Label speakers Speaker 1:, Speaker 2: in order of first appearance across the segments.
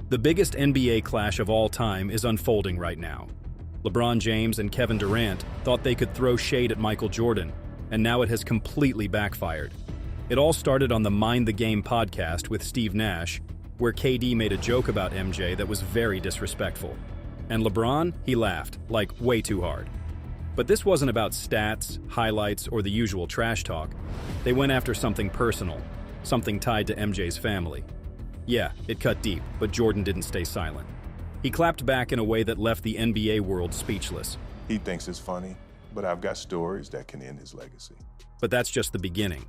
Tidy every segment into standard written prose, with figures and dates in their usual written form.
Speaker 1: The biggest NBA clash of all time is unfolding right now. LeBron James and Kevin Durant thought they could throw shade at Michael Jordan, and now it has completely backfired. It all started on the Mind the Game podcast with Steve Nash, where KD made a joke about MJ that was very disrespectful. And LeBron, he laughed, like way too hard. But this wasn't about stats, highlights, or the usual trash talk. They went after something personal, something tied to MJ's family. Yeah, it cut deep, but Jordan didn't stay silent. He clapped back in a way that left the NBA world speechless.
Speaker 2: He thinks it's funny, but I've got stories that can end his legacy.
Speaker 1: But that's just the beginning.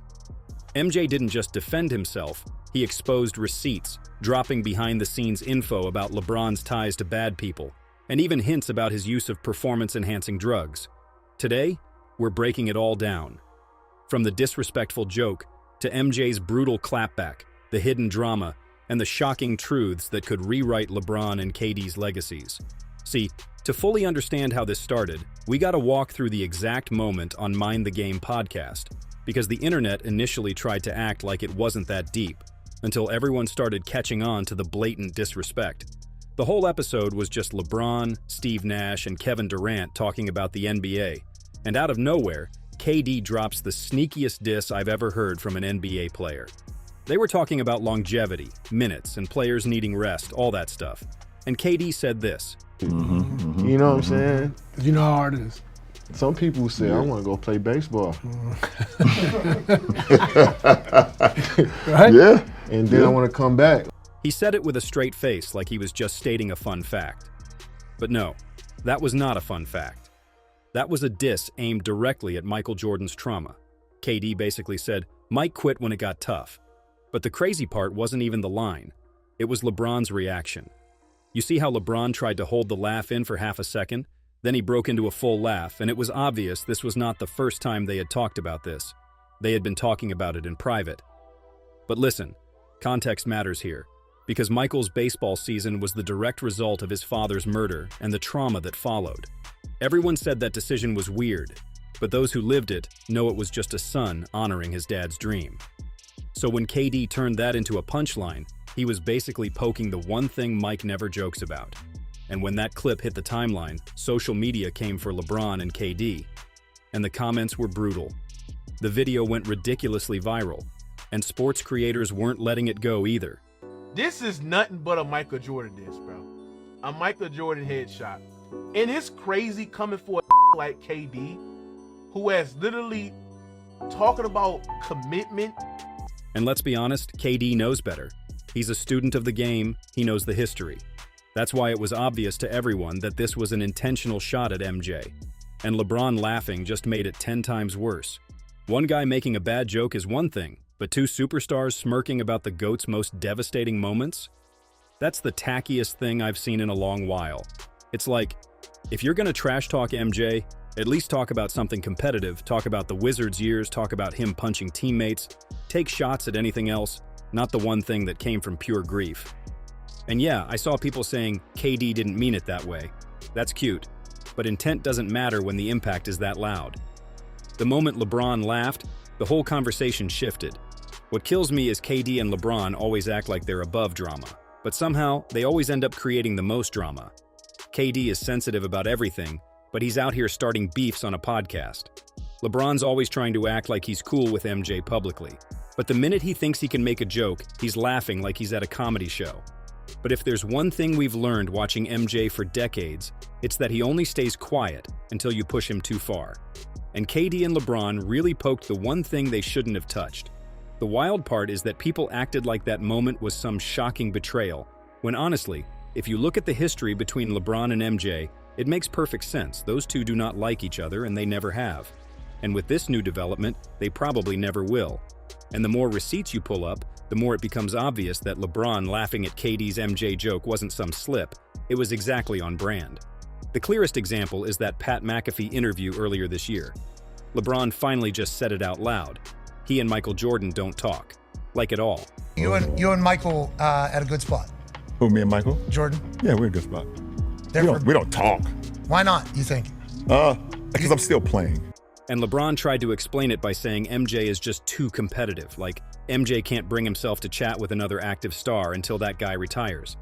Speaker 1: MJ didn't just defend himself, he exposed receipts, dropping behind-the-scenes info about LeBron's ties to bad people, and even hints about his use of performance-enhancing drugs. Today, we're breaking it all down. From the disrespectful joke to MJ's brutal clapback, the hidden drama, and the shocking truths that could rewrite LeBron and KD's legacies. See, to fully understand how this started, we gotta walk through the exact moment on Mind the Game podcast, because the internet initially tried to act like it wasn't that deep, until everyone started catching on to the blatant disrespect. The whole episode was just LeBron, Steve Nash, and Kevin Durant talking about the NBA, and out of nowhere, KD drops the sneakiest diss I've ever heard from an NBA player. They were talking about longevity, minutes, and players needing rest, all that stuff. And KD said this.
Speaker 3: You know what I'm saying?
Speaker 4: You know how hard it is.
Speaker 3: Some people say, I want to go play baseball.
Speaker 4: Right?
Speaker 3: Yeah. And then I want to come back.
Speaker 1: He said it with a straight face, like he was just stating a fun fact. But no, that was not a fun fact. That was a diss aimed directly at Michael Jordan's trauma. KD basically said, Mike quit when it got tough. But the crazy part wasn't even the line. It was LeBron's reaction. You see how LeBron tried to hold the laugh in for half a second? Then he broke into a full laugh, and it was obvious this was not the first time they had talked about this. They had been talking about it in private. But listen, context matters here, because Michael's baseball season was the direct result of his father's murder and the trauma that followed. Everyone said that decision was weird, but those who lived it know it was just a son honoring his dad's dream. So when KD turned that into a punchline, he was basically poking the one thing Mike never jokes about. And when that clip hit the timeline, social media came for LeBron and KD. And the comments were brutal. The video went ridiculously viral, and sports creators weren't letting it go either.
Speaker 5: This is nothing but a Michael Jordan diss, bro. A Michael Jordan headshot. And it's crazy coming for a like KD, who has literally talking about commitment.
Speaker 1: And let's be honest, KD knows better. He's a student of the game, he knows the history. That's why it was obvious to everyone that this was an intentional shot at MJ. And LeBron laughing just made it 10 times worse. One guy making a bad joke is one thing, but two superstars smirking about the GOAT's most devastating moments? That's the tackiest thing I've seen in a long while. It's like, if you're gonna trash talk MJ, at least talk about something competitive, talk about the Wizards' years, talk about him punching teammates, take shots at anything else, not the one thing that came from pure grief. And yeah, I saw people saying KD didn't mean it that way. That's cute, but intent doesn't matter when the impact is that loud. The moment LeBron laughed, the whole conversation shifted. What kills me is KD and LeBron always act like they're above drama, but somehow they always end up creating the most drama. KD is sensitive about everything, but he's out here starting beefs on a podcast. LeBron's always trying to act like he's cool with MJ publicly, but the minute he thinks he can make a joke, he's laughing like he's at a comedy show. But if there's one thing we've learned watching MJ for decades, it's that he only stays quiet until you push him too far. And KD and LeBron really poked the one thing they shouldn't have touched. The wild part is that people acted like that moment was some shocking betrayal, when honestly, if you look at the history between LeBron and MJ, it makes perfect sense. Those two do not like each other, and they never have. And with this new development, they probably never will. And the more receipts you pull up, the more it becomes obvious that LeBron laughing at KD's MJ joke wasn't some slip, it was exactly on brand. The clearest example is that Pat McAfee interview earlier this year. LeBron finally just said it out loud. He and Michael Jordan don't talk. Like at all.
Speaker 6: You and Michael at a good spot.
Speaker 7: Who, me and Michael?
Speaker 6: Jordan?
Speaker 7: Yeah, we're in a good spot. We don't talk.
Speaker 6: Why not, you think?
Speaker 7: Because I'm still playing.
Speaker 1: And LeBron tried to explain it by saying MJ is just too competitive, like MJ can't bring himself to chat with another active star until that guy retires.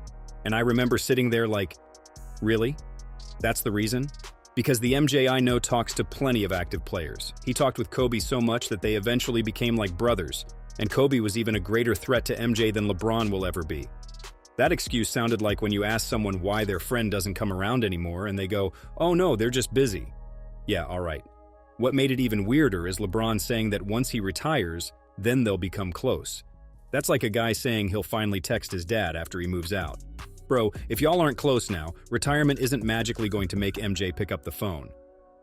Speaker 1: And I remember sitting there like, really? That's the reason? Because the MJ I know talks to plenty of active players. He talked with Kobe so much that they eventually became like brothers, and Kobe was even a greater threat to MJ than LeBron will ever be. That excuse sounded like when you ask someone why their friend doesn't come around anymore and they go, oh no, they're just busy. Yeah, all right. What made it even weirder is LeBron saying that once he retires, then they'll become close. That's like a guy saying he'll finally text his dad after he moves out. Bro, if y'all aren't close now, retirement isn't magically going to make MJ pick up the phone.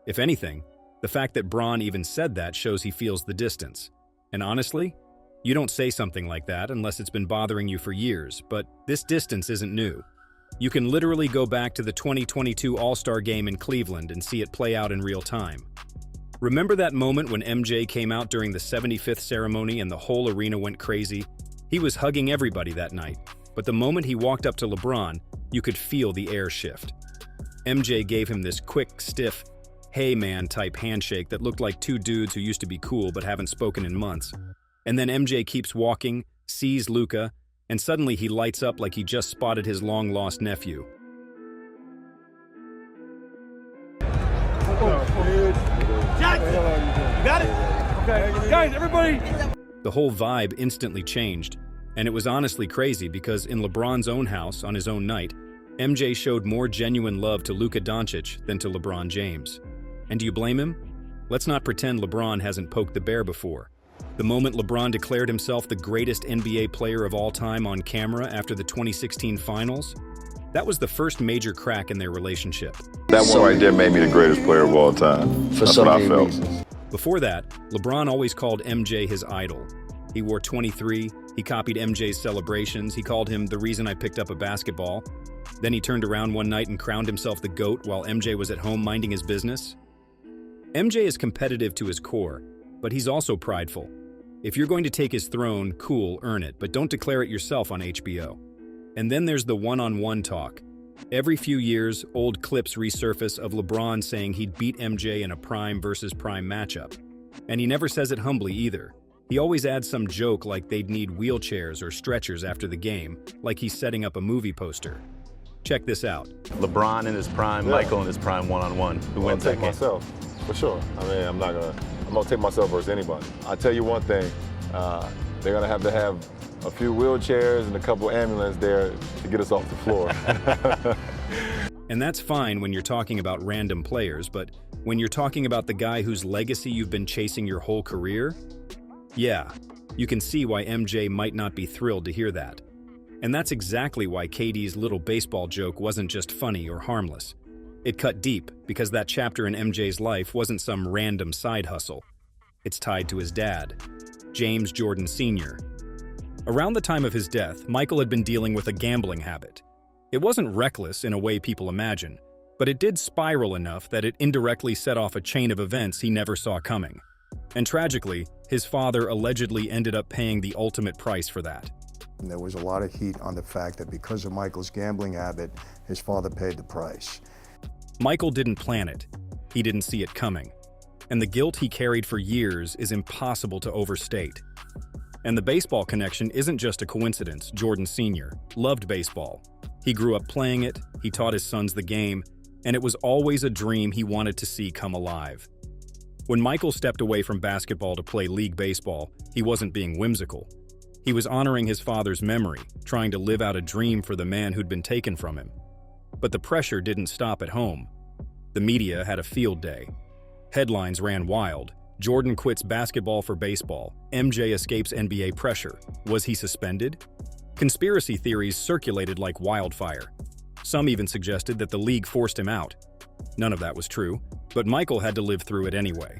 Speaker 1: If anything, the fact that Bron even said that shows he feels the distance. And honestly, you don't say something like that unless it's been bothering you for years, but this distance isn't new. You can literally go back to the 2022 All-Star Game in Cleveland and see it play out in real time. Remember that moment when MJ came out during the 75th ceremony and the whole arena went crazy? He was hugging everybody that night, but the moment he walked up to LeBron, you could feel the air shift. MJ gave him this quick, stiff, hey man type handshake that looked like two dudes who used to be cool but haven't spoken in months. And then MJ keeps walking, sees Luka, and suddenly he lights up like he just spotted his long-lost nephew.
Speaker 4: Jackson! You got it? Okay. Guys, everybody!
Speaker 1: The whole vibe instantly changed, and it was honestly crazy because in LeBron's own house on his own night, MJ showed more genuine love to Luka Doncic than to LeBron James. And do you blame him? Let's not pretend LeBron hasn't poked the bear before. The moment LeBron declared himself the greatest NBA player of all time on camera after the 2016 finals, that was the first major crack in their relationship.
Speaker 8: That one right there made me the greatest player of all time. That's what I felt.
Speaker 1: Before that, LeBron always called MJ his idol. He wore 23, he copied MJ's celebrations, he called him the reason I picked up a basketball. Then he turned around one night and crowned himself the GOAT while MJ was at home minding his business. MJ is competitive to his core, but he's also prideful. If you're going to take his throne, cool, earn it, but don't declare it yourself on HBO. And then there's the one-on-one talk. Every few years, old clips resurface of LeBron saying he'd beat MJ in a prime versus prime matchup. And he never says it humbly either. He always adds some joke like they'd need wheelchairs or stretchers after the game, like he's setting up a movie poster. Check this out.
Speaker 9: LeBron in his prime, Michael in his prime one-on-one. Who wins that game?
Speaker 10: Myself, for sure. I mean, I'm gonna take myself versus anybody. I'll tell you one thing, they're gonna have to have a few wheelchairs and a couple ambulances there to get us off the floor.
Speaker 1: And that's fine when you're talking about random players, but when you're talking about the guy whose legacy you've been chasing your whole career, yeah, you can see why MJ might not be thrilled to hear that. And that's exactly why KD's little baseball joke wasn't just funny or harmless. It cut deep because that chapter in MJ's life wasn't some random side hustle. It's tied to his dad, James Jordan Sr. Around the time of his death, Michael had been dealing with a gambling habit. It wasn't reckless in a way people imagine, but it did spiral enough that it indirectly set off a chain of events he never saw coming. And tragically, his father allegedly ended up paying the ultimate price for that.
Speaker 11: And there was a lot of heat on the fact that because of Michael's gambling habit, his father paid the price.
Speaker 1: Michael didn't plan it. He didn't see it coming. And the guilt he carried for years is impossible to overstate. And the baseball connection isn't just a coincidence. Jordan Sr. loved baseball. He grew up playing it, he taught his sons the game, and it was always a dream he wanted to see come alive. When Michael stepped away from basketball to play league baseball, he wasn't being whimsical. He was honoring his father's memory, trying to live out a dream for the man who'd been taken from him. But the pressure didn't stop at home. The media had a field day. Headlines ran wild. Jordan quits basketball for baseball. MJ escapes NBA pressure. Was he suspended? Conspiracy theories circulated like wildfire. Some even suggested that the league forced him out. None of that was true, but Michael had to live through it anyway.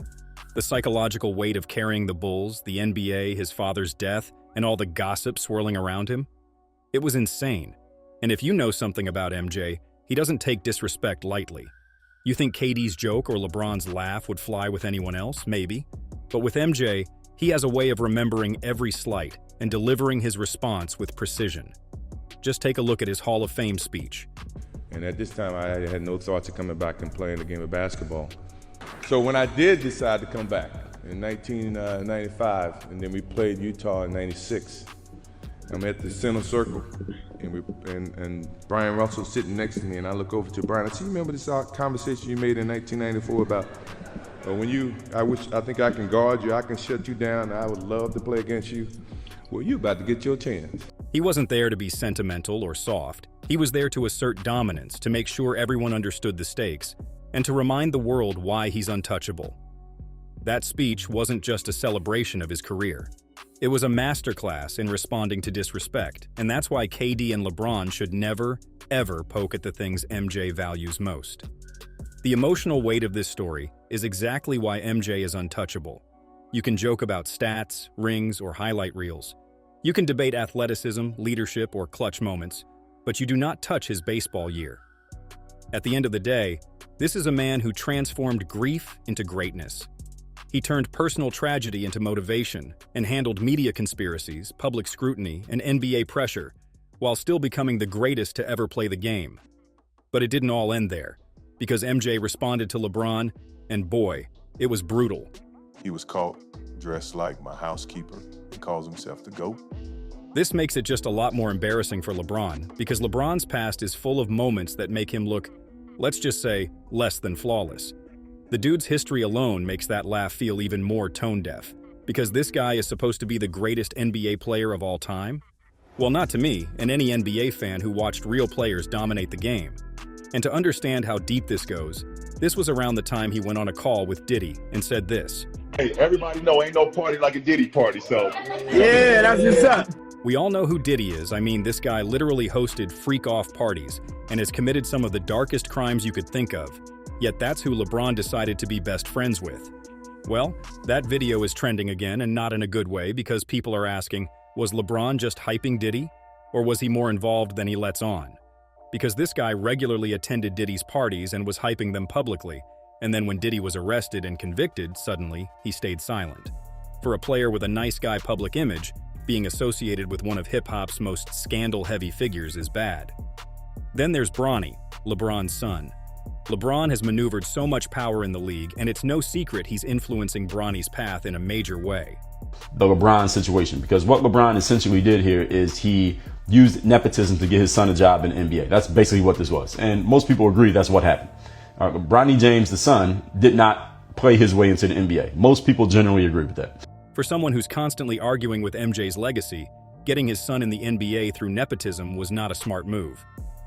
Speaker 1: The psychological weight of carrying the Bulls, the NBA, his father's death, and all the gossip swirling around him. It was insane. And if you know something about MJ, he doesn't take disrespect lightly. You think KD's joke or LeBron's laugh would fly with anyone else? Maybe. But with MJ, he has a way of remembering every slight and delivering his response with precision. Just take a look at his Hall of Fame speech.
Speaker 12: And at this time, I had no thoughts of coming back and playing the game of basketball. So when I did decide to come back in 1995, and then we played Utah in 96, I'm at the center circle, and Brian Russell sitting next to me, and I look over to Brian. I say, you remember this conversation you made in 1994 about I think I can guard you, I can shut you down, I would love to play against you. Well, you about to get your chance.
Speaker 1: He wasn't there to be sentimental or soft. He was there to assert dominance, to make sure everyone understood the stakes, and to remind the world why he's untouchable. That speech wasn't just a celebration of his career. It was a masterclass in responding to disrespect, and that's why KD and LeBron should never, ever poke at the things MJ values most. The emotional weight of this story is exactly why MJ is untouchable. You can joke about stats, rings, or highlight reels. You can debate athleticism, leadership, or clutch moments, but you do not touch his baseball year. At the end of the day, this is a man who transformed grief into greatness. He turned personal tragedy into motivation and handled media conspiracies, public scrutiny, and NBA pressure, while still becoming the greatest to ever play the game. But it didn't all end there, because MJ responded to LeBron, and boy, it was brutal.
Speaker 2: He was caught dressed like my housekeeper and calls himself the GOAT.
Speaker 1: This makes it just a lot more embarrassing for LeBron, because LeBron's past is full of moments that make him look, let's just say, less than flawless. The dude's history alone makes that laugh feel even more tone-deaf, because this guy is supposed to be the greatest NBA player of all time? Well, not to me, and any NBA fan who watched real players dominate the game. And to understand how deep this goes, this was around the time he went on a call with Diddy and said this.
Speaker 13: Hey, everybody know ain't no party like a Diddy party, so.
Speaker 1: Yeah, that's what's up. We all know who Diddy is. I mean, this guy literally hosted freak-off parties and has committed some of the darkest crimes you could think of. Yet that's who LeBron decided to be best friends with. Well, that video is trending again, and not in a good way, because people are asking, was LeBron just hyping Diddy? Or was he more involved than he lets on? Because this guy regularly attended Diddy's parties and was hyping them publicly, and then when Diddy was arrested and convicted, suddenly, he stayed silent. For a player with a nice guy public image, being associated with one of hip-hop's most scandal-heavy figures is bad. Then there's Bronny, LeBron's son. LeBron has maneuvered so much power in the league, and it's no secret he's influencing Bronny's path in a major way.
Speaker 14: The LeBron situation, because what LeBron essentially did here is he used nepotism to get his son a job in the NBA. That's basically what this was, and most people agree that's what happened. Bronny James, the son, did not play his way into the NBA. Most people generally agree with that.
Speaker 1: For someone who's constantly arguing with MJ's legacy, getting his son in the NBA through nepotism was not a smart move.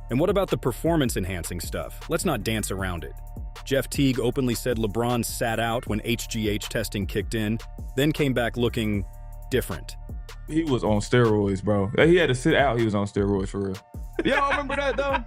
Speaker 1: And what about the performance-enhancing stuff? Let's not dance around it. Jeff Teague openly said LeBron sat out when HGH testing kicked in, then came back looking different.
Speaker 15: He was on steroids, bro. He had to sit out. He was on steroids for real. Y'all remember that though?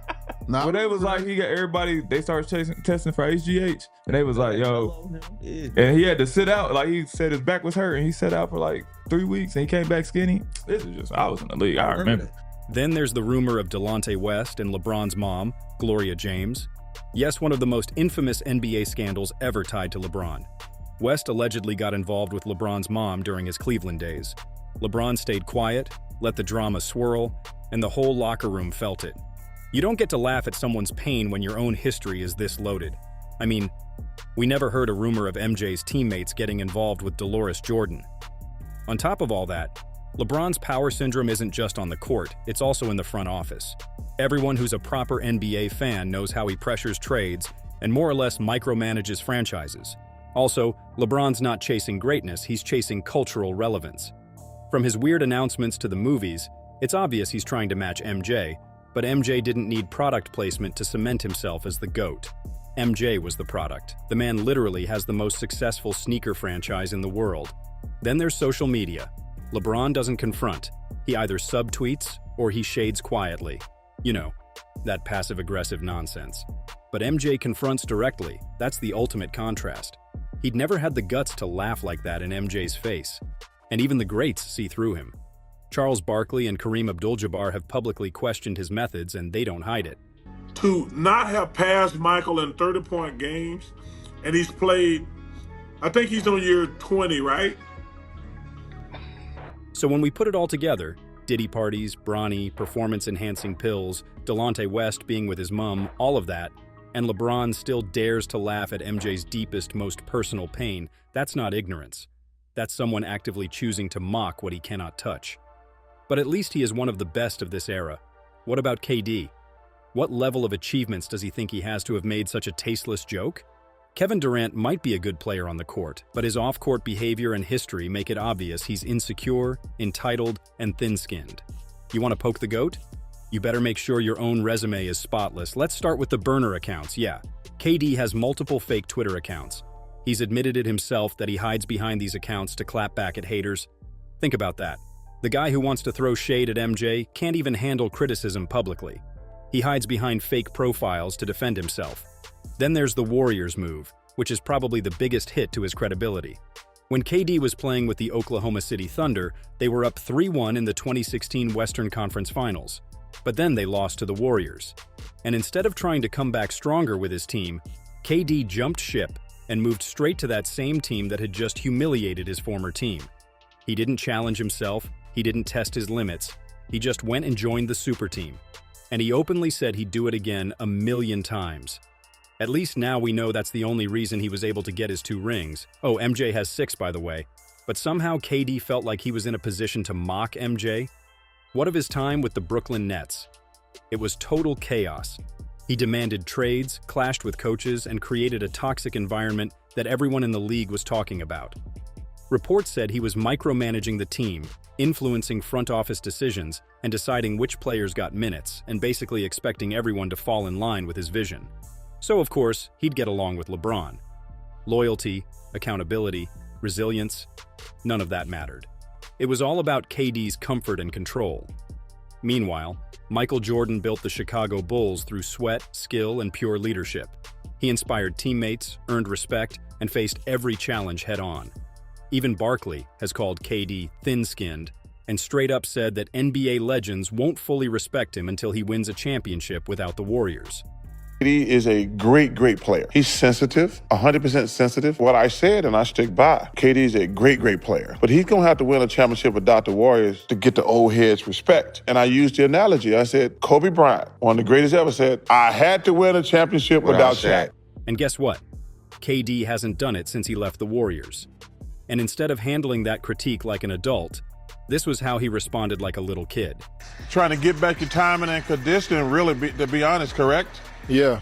Speaker 3: Nah.
Speaker 15: But they was like, he got everybody, they started testing for HGH. And they was like, yo. And he had to sit out. Like, he said his back was hurt and he sat out for like 3 weeks and he came back skinny. This is just, I was in the league. I remember.
Speaker 1: Then there's the rumor of Delonte West and LeBron's mom, Gloria James. Yes, one of the most infamous NBA scandals ever tied to LeBron. West allegedly got involved with LeBron's mom during his Cleveland days. LeBron stayed quiet, let the drama swirl, and the whole locker room felt it. You don't get to laugh at someone's pain when your own history is this loaded. I mean, we never heard a rumor of MJ's teammates getting involved with Dolores Jordan. On top of all that, LeBron's power syndrome isn't just on the court, it's also in the front office. Everyone who's a proper NBA fan knows how he pressures trades and more or less micromanages franchises. Also, LeBron's not chasing greatness, he's chasing cultural relevance. From his weird announcements to the movies, it's obvious he's trying to match MJ, but MJ didn't need product placement to cement himself as the GOAT. MJ was the product. The man literally has the most successful sneaker franchise in the world. Then there's social media. LeBron doesn't confront. He either subtweets or he shades quietly. You know, that passive-aggressive nonsense. But MJ confronts directly. That's the ultimate contrast. He'd never had the guts to laugh like that in MJ's face. And even the greats see through him. Charles Barkley and Kareem Abdul-Jabbar have publicly questioned his methods, and they don't hide it.
Speaker 16: To not have passed Michael in 30-point games, and he's played, I think he's on year 20, right?
Speaker 1: So when we put it all together, Diddy parties, Bronny, performance-enhancing pills, Delonte West being with his mom, all of that, and LeBron still dares to laugh at MJ's deepest, most personal pain, that's not ignorance. That's someone actively choosing to mock what he cannot touch. But at least he is one of the best of this era. What about KD? What level of achievements does he think he has to have made such a tasteless joke? Kevin Durant might be a good player on the court, but his off-court behavior and history make it obvious he's insecure, entitled, and thin-skinned. You want to poke the GOAT? You better make sure your own resume is spotless. Let's start with the burner accounts. Yeah, KD has multiple fake Twitter accounts. He's admitted it himself that he hides behind these accounts to clap back at haters. Think about that. The guy who wants to throw shade at MJ can't even handle criticism publicly. He hides behind fake profiles to defend himself. Then there's the Warriors move, which is probably the biggest hit to his credibility. When KD was playing with the Oklahoma City Thunder, they were up 3-1 in the 2016 Western Conference Finals. But then they lost to the Warriors. And instead of trying to come back stronger with his team, KD jumped ship and moved straight to that same team that had just humiliated his former team. He didn't challenge himself, he didn't test his limits, he just went and joined the super team. And he openly said he'd do it again 1,000,000 times. At least now we know that's the only reason he was able to get his 2 rings. Oh, MJ has 6, by the way. But somehow KD felt like he was in a position to mock MJ. What of his time with the Brooklyn Nets? It was total chaos. He demanded trades, clashed with coaches, and created a toxic environment that everyone in the league was talking about. Reports said he was micromanaging the team, influencing front office decisions, and deciding which players got minutes, and basically expecting everyone to fall in line with his vision. So, of course, he'd get along with LeBron. Loyalty, accountability, resilience, none of that mattered. It was all about KD's comfort and control. Meanwhile, Michael Jordan built the Chicago Bulls through sweat, skill, and pure leadership. He inspired teammates, earned respect, and faced every challenge head-on. Even Barkley has called KD thin-skinned and straight up said that NBA legends won't fully respect him until he wins a championship without the Warriors.
Speaker 2: KD is a great, great player. He's sensitive, 100% sensitive. What I said, and I stick by, KD is a great, great player. But he's going to have to win a championship without the Warriors to get the old heads' respect. And I used the analogy. I said, Kobe Bryant, one of the greatest ever, said, I had to win a championship without Shaq.
Speaker 1: And guess what? KD hasn't done it since he left the Warriors. And instead of handling that critique like an adult, this was how he responded like a little kid.
Speaker 16: Trying to get back your timing and conditioning, really, to be honest, correct?
Speaker 3: Yeah.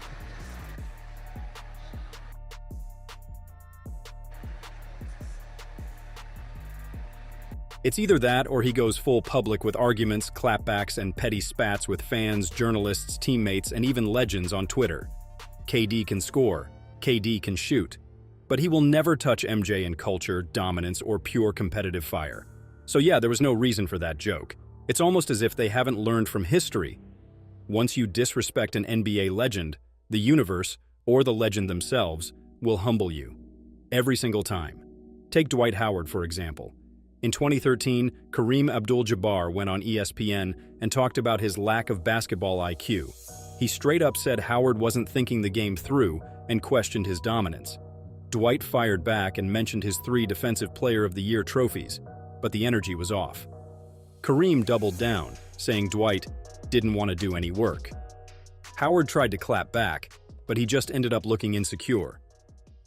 Speaker 1: It's either that or he goes full public with arguments, clapbacks, and petty spats with fans, journalists, teammates, and even legends on Twitter. KD can score, KD can shoot, but he will never touch MJ in culture, dominance, or pure competitive fire. So yeah, there was no reason for that joke. It's almost as if they haven't learned from history. Once you disrespect an NBA legend, the universe, or the legend themselves, will humble you. Every single time. Take Dwight Howard, for example. In 2013, Kareem Abdul-Jabbar went on ESPN and talked about his lack of basketball IQ. He straight up said Howard wasn't thinking the game through and questioned his dominance. Dwight fired back and mentioned his 3 Defensive Player of the Year trophies, but the energy was off. Kareem doubled down, saying Dwight didn't want to do any work. Howard tried to clap back, but he just ended up looking insecure.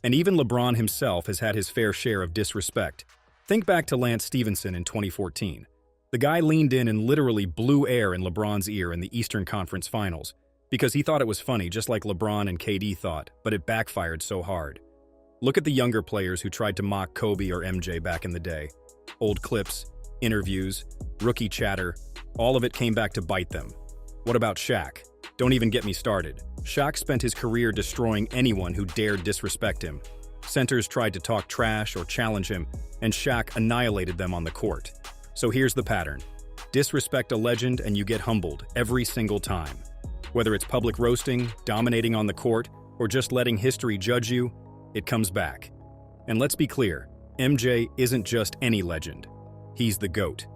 Speaker 1: And even LeBron himself has had his fair share of disrespect. Think back to Lance Stevenson in 2014. The guy leaned in and literally blew air in LeBron's ear in the Eastern Conference Finals because he thought it was funny, just like LeBron and KD thought, but it backfired so hard. Look at the younger players who tried to mock Kobe or MJ back in the day. Old clips, interviews, rookie chatter, all of it came back to bite them. What about Shaq? Don't even get me started. Shaq spent his career destroying anyone who dared disrespect him. Centers tried to talk trash or challenge him, and Shaq annihilated them on the court. So here's the pattern. Disrespect a legend and you get humbled every single time. Whether it's public roasting, dominating on the court, or just letting history judge you, it comes back. And let's be clear, MJ isn't just any legend. He's the GOAT.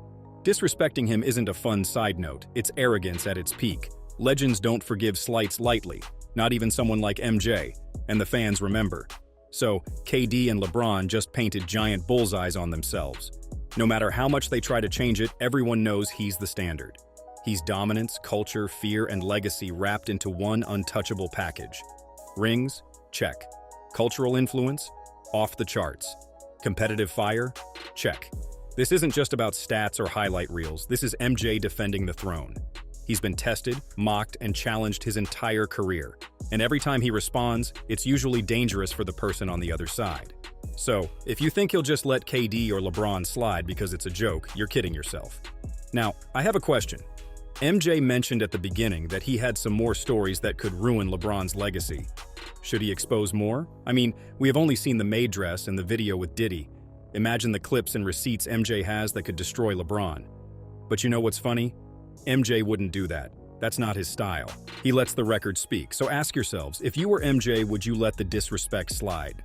Speaker 1: Disrespecting him isn't a fun side note, it's arrogance at its peak. Legends don't forgive slights lightly, not even someone like MJ, and the fans remember. So, KD and LeBron just painted giant bullseyes on themselves. No matter how much they try to change it, everyone knows he's the standard. He's dominance, culture, fear, and legacy wrapped into one untouchable package. Rings? Check. Cultural influence? Off the charts. Competitive fire? Check. This isn't just about stats or highlight reels. This is MJ defending the throne. He's been tested, mocked, and challenged his entire career. And every time he responds, it's usually dangerous for the person on the other side. So, if you think he'll just let KD or LeBron slide because it's a joke, you're kidding yourself. Now, I have a question. MJ mentioned at the beginning that he had some more stories that could ruin LeBron's legacy. Should he expose more? I mean, we have only seen the maid dress and the video with Diddy. Imagine the clips and receipts MJ has that could destroy LeBron. But you know what's funny? MJ wouldn't do that. That's not his style. He lets the record speak. So ask yourselves, if you were MJ, would you let the disrespect slide?